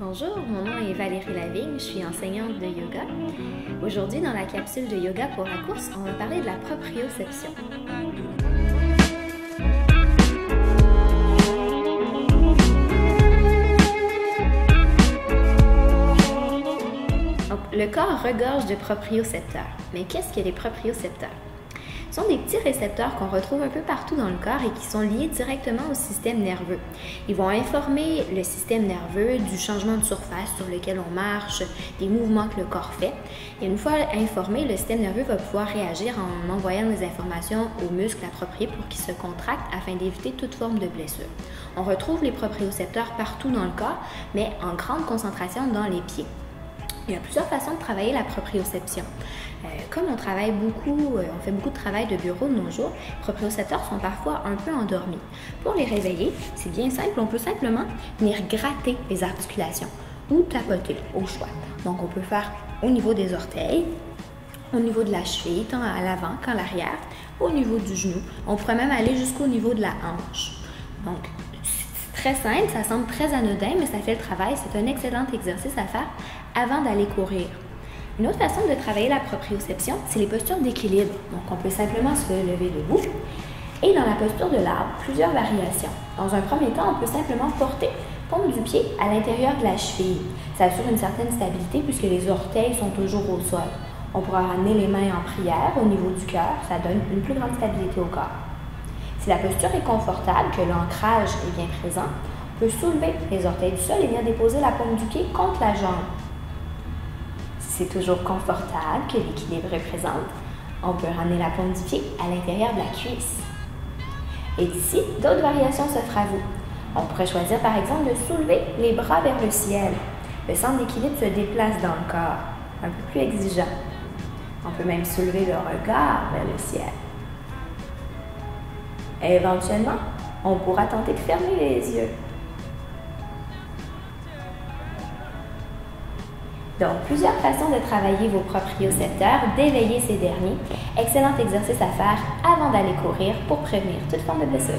Bonjour, mon nom est Valérie Lavigne, je suis enseignante de yoga. Aujourd'hui, dans la capsule de Yoga pour la course, on va parler de la proprioception. Donc, le corps regorge de propriocepteurs. Mais qu'est-ce que les propriocepteurs? Ce sont des petits récepteurs qu'on retrouve un peu partout dans le corps et qui sont liés directement au système nerveux. Ils vont informer le système nerveux du changement de surface sur lequel on marche, des mouvements que le corps fait. Et une fois informé, le système nerveux va pouvoir réagir en envoyant des informations aux muscles appropriés pour qu'ils se contractent afin d'éviter toute forme de blessure. On retrouve les propriocepteurs partout dans le corps, mais en grande concentration dans les pieds. Il y a plusieurs façons de travailler la proprioception. Comme on travaille beaucoup, on fait beaucoup de travail de bureau de nos jours, les propriocepteurs sont parfois un peu endormis. Pour les réveiller, c'est bien simple, on peut simplement venir gratter les articulations ou tapoter au choix. Donc on peut faire au niveau des orteils, au niveau de la cheville, tant à l'avant qu'à l'arrière, au niveau du genou. On pourrait même aller jusqu'au niveau de la hanche. Donc, très simple, ça semble très anodin, mais ça fait le travail. C'est un excellent exercice à faire avant d'aller courir. Une autre façon de travailler la proprioception, c'est les postures d'équilibre. Donc, on peut simplement se lever debout. Et dans la posture de l'arbre, plusieurs variations. Dans un premier temps, on peut simplement porter paume du pied à l'intérieur de la cheville. Ça assure une certaine stabilité puisque les orteils sont toujours au sol. On pourra ramener les mains en prière au niveau du cœur. Ça donne une plus grande stabilité au corps. Si la posture est confortable, que l'ancrage est bien présent, on peut soulever les orteils du sol et venir déposer la paume du pied contre la jambe. Si c'est toujours confortable, que l'équilibre est présent, on peut ramener la paume du pied à l'intérieur de la cuisse. Et d'ici, d'autres variations s'offrent à vous. On pourrait choisir par exemple de soulever les bras vers le ciel. Le centre d'équilibre se déplace dans le corps, un peu plus exigeant. On peut même soulever le regard vers le ciel. Et éventuellement, on pourra tenter de fermer les yeux. Donc, plusieurs façons de travailler vos propriocepteurs, d'éveiller ces derniers. Excellent exercice à faire avant d'aller courir pour prévenir toute forme de blessure.